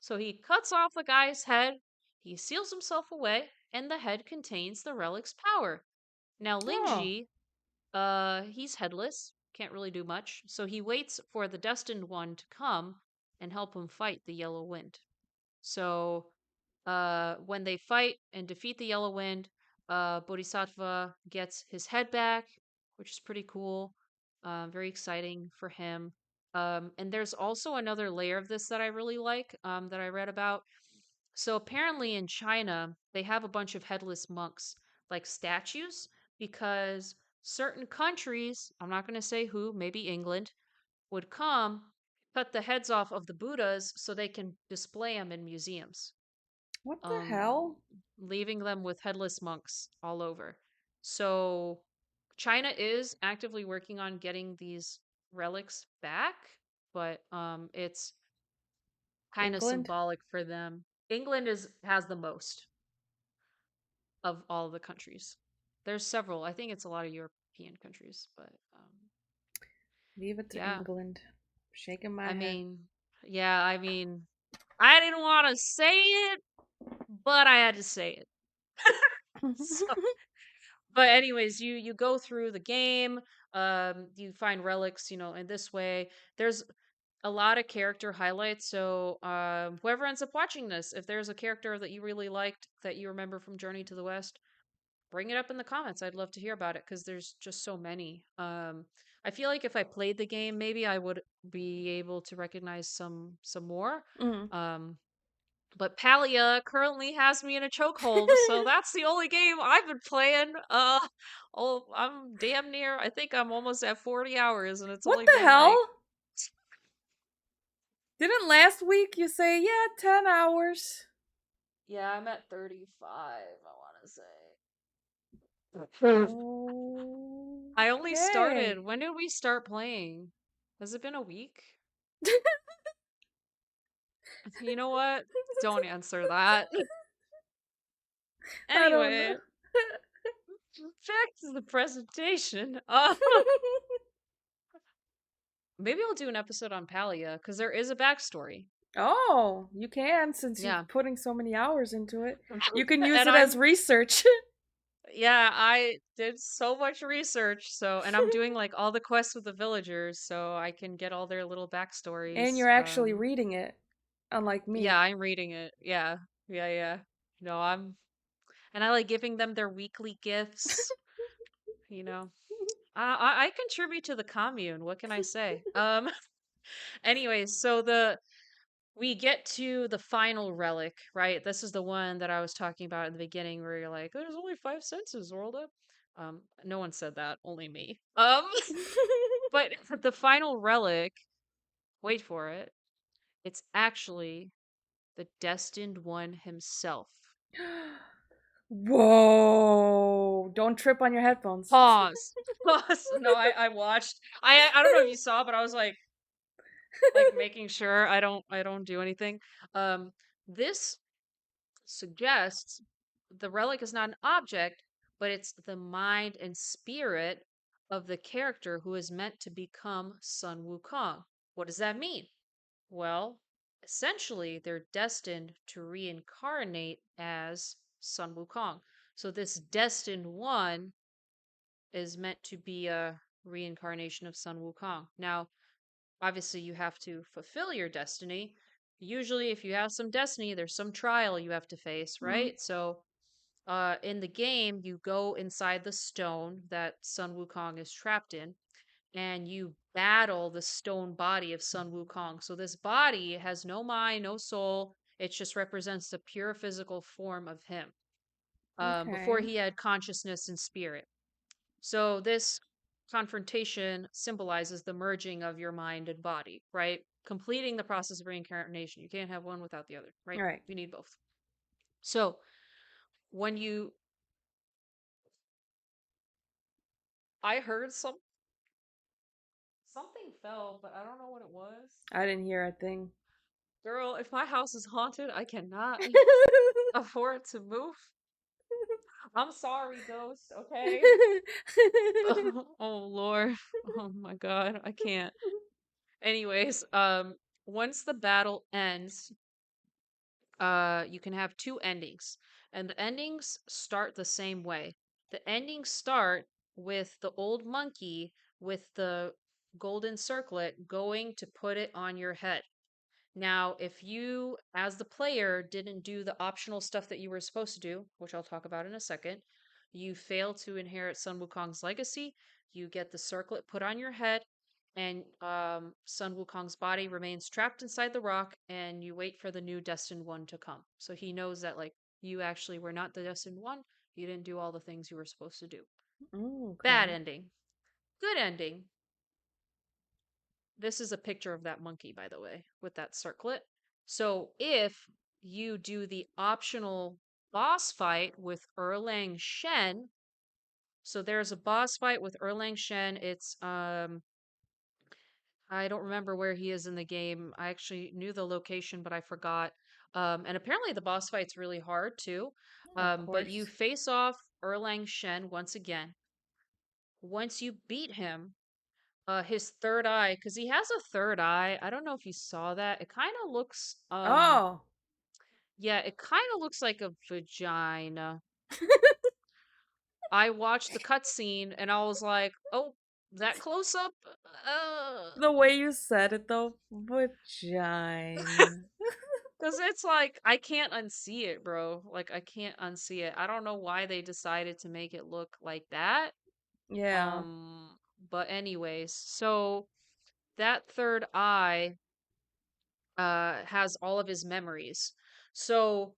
So he cuts off the guy's head, he seals himself away, and the head contains the relic's power. Now Oh, Lingji, he's headless, can't really do much, so he waits for the destined one to come and help him fight the yellow wind. So, when they fight and defeat the Yellow Wind, Bodhisattva gets his head back, which is pretty cool. Very exciting for him. And there's also another layer of this that I really like, that I read about. So apparently in China, they have a bunch of headless monks, like statues, because certain countries, I'm not going to say who, maybe England, would come, cut the heads off of the Buddhas so they can display them in museums, what the um, hell? leaving them with headless monks all over. So China is actively working on getting these relics back, but it's kind of England? symbolic for them. England is has the most of all the countries. There's several. I think it's a lot of European countries, but Leave it to yeah. England. Shaking my I head. mean, yeah, I mean, I didn't want to say it, but I had to say it. So, but anyways, you go through the game, you find relics, in this way. There's a lot of character highlights. So, whoever ends up watching this, if there's a character that you really liked that you remember from Journey to the West, bring it up in the comments. I'd love to hear about it because there's just so many. I feel like if I played the game, maybe I would be able to recognize some more. Mm. Um, but Palia currently has me in a chokehold, so that's the only game I've been playing. Oh, I'm damn near. I think I'm almost at 40 hours, and it's What only the been like, hell? Didn't last week you say, yeah, 10 hours? yeah, I'm at 35. I want to say. I only Okay. started. When did we start playing? Has it been a week? You know what? Don't answer that. I don't know. Anyway, back to the presentation. Maybe I'll do an episode on Palia because there is a backstory. Oh, you can since you're Yeah. putting so many hours into it. You can use And it as research. yeah, I did so much research. So, and I'm doing like all the quests with the villagers so I can get all their little And backstories. you're actually reading it, unlike Yeah, me. I'm reading it. Yeah. Yeah, yeah. No, and I like giving them their weekly gifts, you know. I contribute to the commune. What can I say? Anyways, so we get to the final relic, right? This is the one that I was talking about in the beginning, where you're like, "There's only five senses, world up." No one said that, only me. But the final relic, wait for it. It's actually the destined one himself. Whoa! Don't trip on your headphones. Pause. Pause. No, I watched. I don't know if you saw, but I was like making sure I don't do anything. Um, this suggests the relic is not an object, but it's the mind and spirit of the character who is meant to become Sun Wukong. What does that mean? Well, essentially, they're destined to reincarnate as Sun Wukong. So this destined one is meant to be a reincarnation of Sun Wukong. Now, obviously, you have to fulfill your destiny. Usually, if you have some destiny, there's some trial you have to face, Mm, right? So, in the game, you go inside the stone that Sun Wukong is trapped in, and you battle the stone body of Sun Wukong. So, this body has no mind, no soul. It just represents the pure physical form of him before okay. he had consciousness and spirit. So this confrontation symbolizes the merging of your mind and body, right? Completing the process of reincarnation. You can't have one without the other, right? All right. You need both. So when I heard something fell, but I don't know what it was. I didn't hear a thing. Girl, if my house is haunted, I cannot afford to move. I'm sorry, ghost, okay? Oh Lord. Oh my God, I can't. Anyways, once the battle ends, you can have two endings, and the endings start the same way. The endings start with the old monkey with the golden circlet going to put it on your head. Now, if you, as the player, didn't do the optional stuff that you were supposed to do, which I'll talk about in a second, you fail to inherit Sun Wukong's legacy. You get the circlet put on your head, and Sun Wukong's body remains trapped inside the rock, and you wait for the new destined one to come. So he knows that, like, you actually were not the destined one. You didn't do all the things you were supposed to do. Bad Okay. ending. Good ending. This is a picture of that monkey, by the way, with that circlet. So if you do the optional boss fight with Erlang Shen, so there's a boss fight with Erlang Shen. It's I don't remember where he is in the game. I actually knew the location, but I forgot. And apparently the boss fight's really hard too. Of But you course. face off Erlang Shen once again. Once you beat him, his third eye, because he has a third eye. I don't know if you saw that. It kind of looks Oh. yeah, it kind of looks like a vagina. I watched the cutscene and I was like, oh, That close up, uh, The way you said it though, vagina. because it's like I can't unsee it, bro. Like I can't unsee it. I don't know why they decided to make it look like that. Yeah. Um, but anyways, so that third eye has all of his memories. So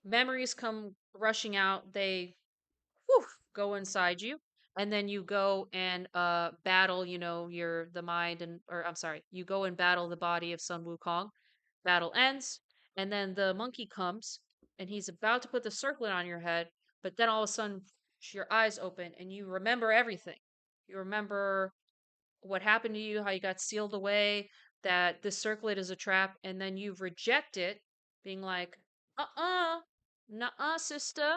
memories come rushing out. They whew, go inside you, and then you go and battle, your the mind, and or I'm sorry, you go and battle the body of Sun Wukong. Battle ends, and then the monkey comes, and he's about to put the circlet on your head, but then all of a sudden your eyes open and you remember everything. You remember what happened to you, how you got sealed away, that this circlet is a trap, and then you reject it, being like, nuh-uh, sister.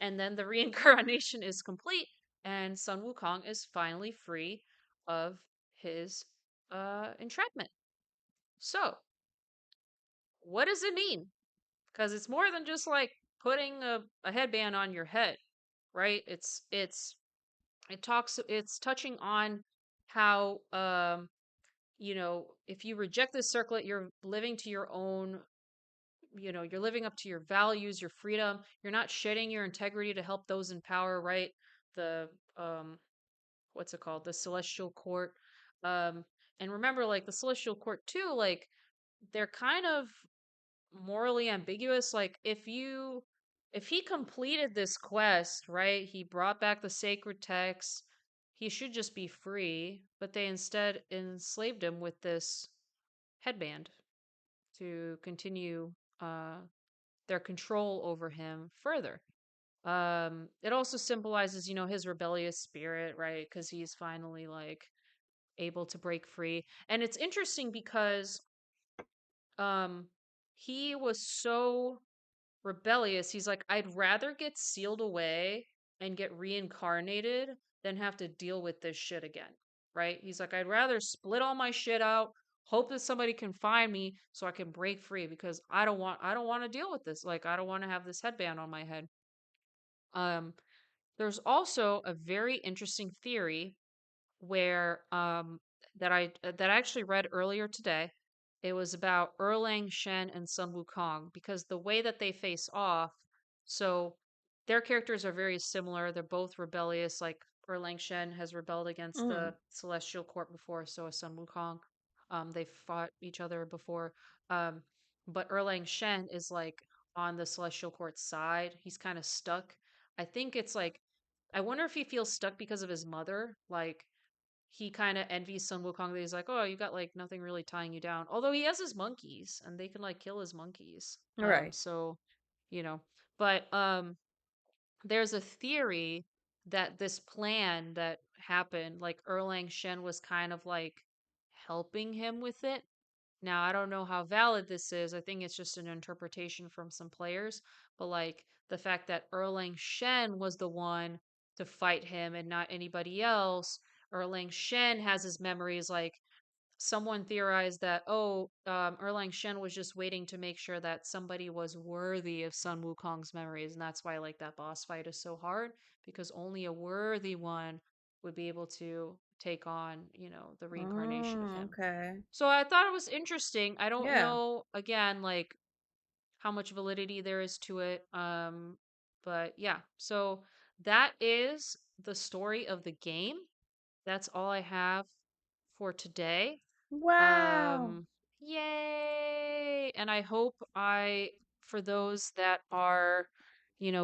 And then the reincarnation is complete, and Sun Wukong is finally free of his entrapment. So, what does it mean? Because it's more than just like putting a headband on your head, right? It's touching on how if you reject this circlet, you're living to your own, you're living up to your values, your freedom. You're not shedding your integrity to help those in power, right? The what's it called? The celestial court. Um and remember, like, the celestial court too, like, they're kind of morally ambiguous. Like, if he completed this quest, right, he brought back the sacred texts, he should just be free, but they instead enslaved him with this headband to continue uh their control over him further. It also symbolizes, his rebellious spirit, right? Because he's finally like able to break free. And it's interesting because um he was so rebellious. He's like, I'd rather get sealed away and get reincarnated than have to deal with this shit again. Right? He's like, I'd rather split all my shit out, hope that somebody can find me so I can break free, because I don't want to deal with this. Like, I don't want to have this headband on my head. Um there's also a very interesting theory where that I actually read earlier today. It was about Erlang Shen and Sun Wukong, because the way that they face off, so their characters are very similar. They're both rebellious. Like, Erlang Shen has rebelled against Mm. the Celestial Court before, so has Sun Wukong. They fought each other before. Um, but Erlang Shen is like on the Celestial Court's side. He's kind of stuck. I think it's like, I wonder if he feels stuck because of his mother. Like, he kind of envies Sun Wukong that he's like, oh, you got like nothing really tying you down. Although he has his monkeys and they can like kill his monkeys. Right. So, you know, but there's a theory that this plan that happened, like, Erlang Shen was kind of like helping him with it. Now, I don't know how valid this is. I think it's just an interpretation from some players. But, like, the fact that Erlang Shen was the one to fight him and not anybody else, Erlang Shen has his memories. Like, someone theorized that, oh, Erlang Shen was just waiting to make sure that somebody was worthy of Sun Wukong's memories. And that's why, like, that boss fight is so hard, because only a worthy one would be able to take on, the reincarnation of him. Okay. So I thought it was interesting. I don't Yeah. know, again, like, how much validity there is to it. But yeah. So that is the story of the game. That's all I have for today. Wow. Um Yay! And I hope for those that are,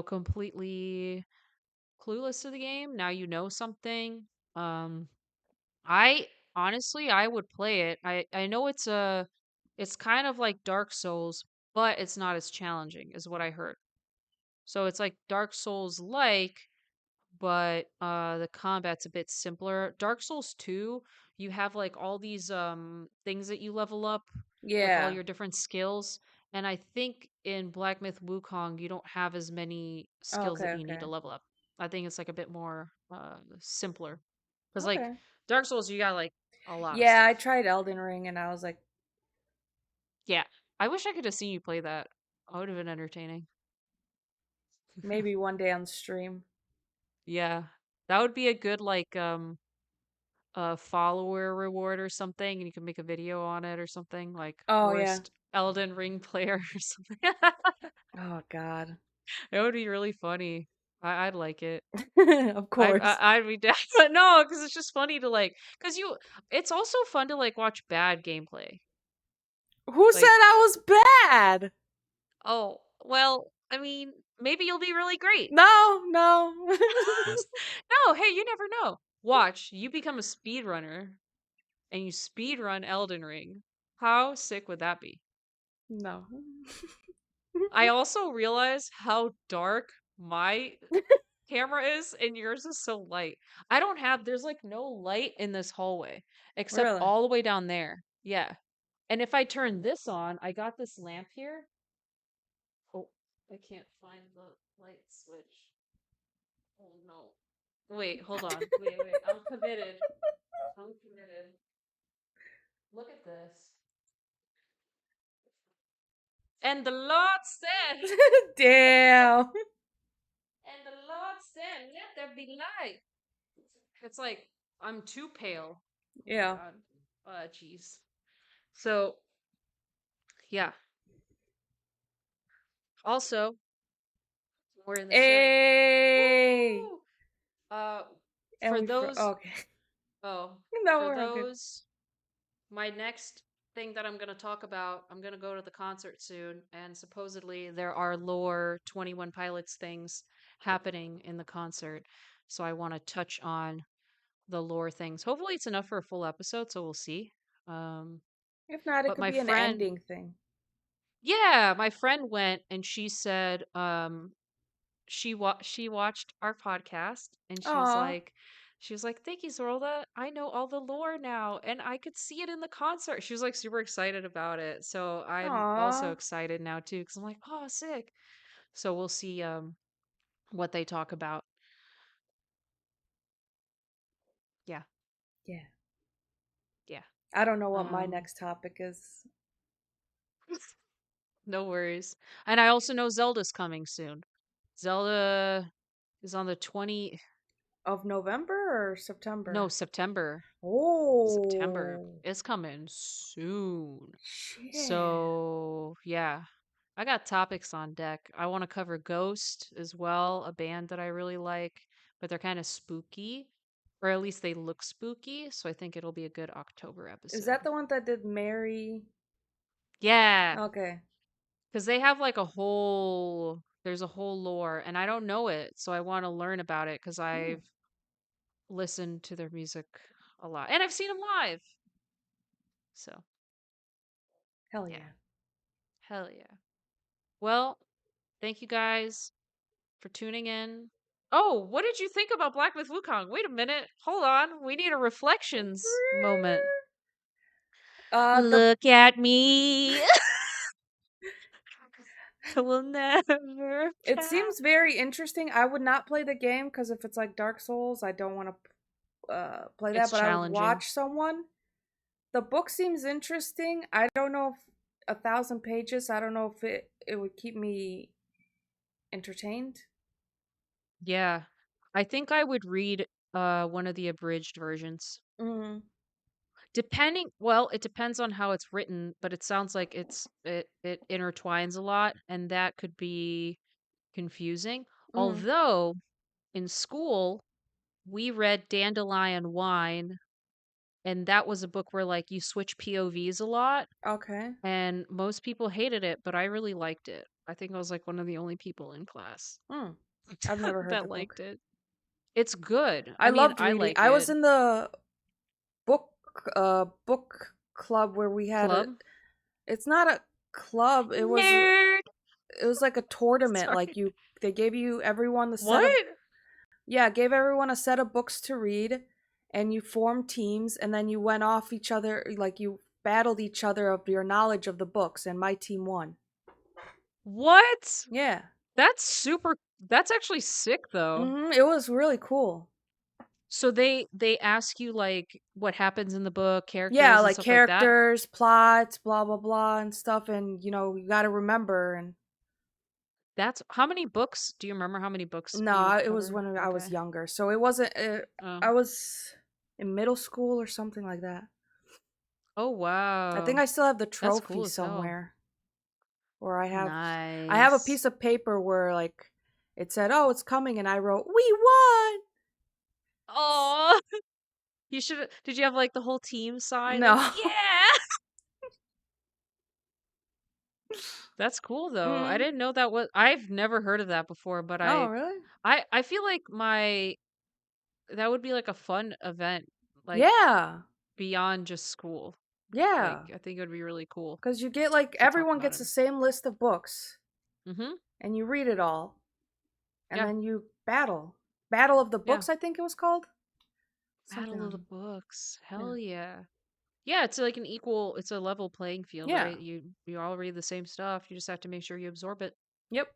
completely clueless to the game, now you know something. Um I honestly, I would play it. I know it's kind of like Dark Souls, but it's not as challenging, is what I heard. So it's like Dark Souls like, but the combat's a bit simpler. Dark Souls 2, you have like all these things that you level up, like all Yeah. your different skills. And I think in Black Myth Wukong, you don't have as many skills that Okay, you need to okay. level up. I think it's like a bit more simpler. Because, like, Okay. Dark Souls, you got like a lot of Yeah, I stuff. tried Elden Ring and I was like, Yeah. I wish I could have seen you play that. That would have been entertaining. maybe one day on stream. Yeah. That would be a good like a follower reward or something, and you can make a video on it or something like Oh yeah. worst Elden Ring player or something. Oh God. It would be really funny. I'd like it. Of course. I'd be down, but no, because it's just funny to like, because you. It's also fun to like watch bad gameplay. Who said Like, I was bad? oh, well, I mean, maybe you'll be really great. No, no. No, hey, you never know. Watch, you become a speedrunner and you speedrun Elden Ring. How sick would that be? No. I also realize how dark my camera is and yours is so light. There's like no light in this hallway except Really? all the way down there. Yeah. And if I turn this on, I got this lamp here. Oh, I can't find the light switch. Oh no. Wait, hold on. Wait. I'm committed. I'm committed. Look at this. And the Lord said, Damn. and the Lord said, let there be light. It's like, I'm too pale. Oh my Yeah. God. Jeez. So, yeah. Also, we're in the shirt. Hey. Woo! Uh, And for we for those, okay. oh, No, for we're all good. those, my next thing that I'm going to talk about, I'm going to go to the concert soon, and supposedly there are lore 21 Pilots things happening in the concert. So I want to touch on the lore things. Hopefully, it's enough for a full episode, so we'll see. Um, If not, it but could my be an friend, ending thing. yeah, my friend went and she said, she watched our podcast and Aw. she was like, "Thank you, Zorla. I know all the lore now, and I could see it in the concert." She was like super excited about it. So I'm also Aw. excited now too, because I'm like, "Oh, sick." So we'll see what they talk about. Yeah, Yeah. yeah. I don't know what my Um, next topic is. no worries. And I also know Zelda's coming soon. Zelda is on the 20 Of November or no, September? September. September. Oh. It's coming soon. Shit. So, yeah. I got topics on deck. I want to cover Ghost as well, a band that I really like, but they're kind of spooky, or at least they look spooky. So I think it'll be a good October Is episode. that the one that did Mary? Yeah, Okay. because they have like there's a whole lore, and I don't know it. So I want to learn about it because Hmm. I've listened to their music a lot and I've seen them live. So, Hell yeah. yeah. Hell yeah. Well, thank you guys for tuning in. Oh, what did you think about Black Myth Wukong? Wait a minute. Hold on. We need a reflections moment. The Look at me. I will never it pass. seems very interesting. I would not play the game because if it's like Dark Souls, I don't want to play that. It's But I would challenging. watch someone. The book seems interesting. I don't know if 1,000 pages. I don't know if it would keep me entertained. Yeah. I think I would read one of the abridged versions. Mm, Well, it depends on how it's written, but it sounds like it intertwines a lot and that could be confusing. mm, Although in school we read Dandelion Wine, and that was a book where like you switch POVs a lot, okay. and most people hated it, but I really liked it. I think I was like one of the only people in class Mm. I've never heard the that book. liked it. It's good. I I mean, loved I reading. like I was it. in the book book club where we had a. Club? It's not a club. Nerd. It was like a tournament. Sorry. Like they gave you everyone the set of What? yeah, gave everyone a set of books to read, and you formed teams, and then you went off each other. Like you battled each other of your knowledge of the books, and my team won. What? Yeah. That's actually sick though. It was really cool. So they ask you like what happens in the book, Yeah, characters and like stuff like that. characters, plots, blah blah blah, and stuff, and you got to remember and That's how many books? Do you remember how many books No, you it was covered? when I was Okay. younger, so it wasn't. Oh. I was in middle school or something like that. Oh I think wow. I still have the That's trophy cool as hell. somewhere, or I have a Nice. piece of paper where like it said, "Oh, it's coming," and I wrote, "We won." Oh, you should. Did you have like the whole team sign? Like, No. yeah. That's cool though. I Mm. didn't know that was. I've never heard of that before, but Oh, really? I feel like my that would be like a fun event, like Yeah. beyond just school. Like, Yeah. I think it would be really cool Because you get like to talk everyone about gets the him. same list of books, Mm-hmm. and you read it all, and Yeah. then you battle. Battle of the Yeah. books, I think it was called. Something Battle of the on. Books. Yeah. Hell yeah. Yeah, it's like an equal, it's a level playing field, Yeah. right? You all read the same stuff. You just have to make sure you absorb it. Yep.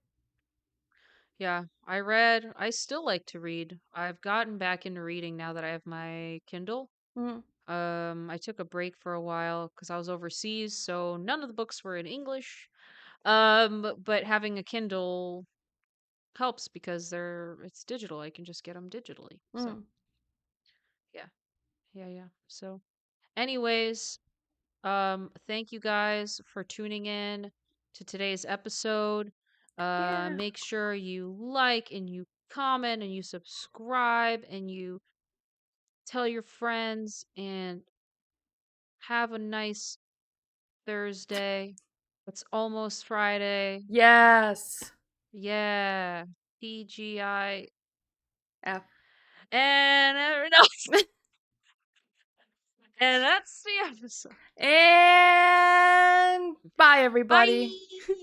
Yeah, I still like to read. I've gotten back into reading now that I have my Kindle. Mm. I took a break for a while because I was overseas, so none of the books were in English. But having a Kindle helps because it's digital. I can just get them digitally. So, Mm. yeah. Yeah, yeah. So, anyways, thank you guys for tuning in to today's episode. Yeah. Make sure you like and you comment and you subscribe and you tell your friends and have a nice Thursday. It's almost Friday. Yes. Yeah. TGI. F. And no, and that's the episode. And bye, everybody. Bye.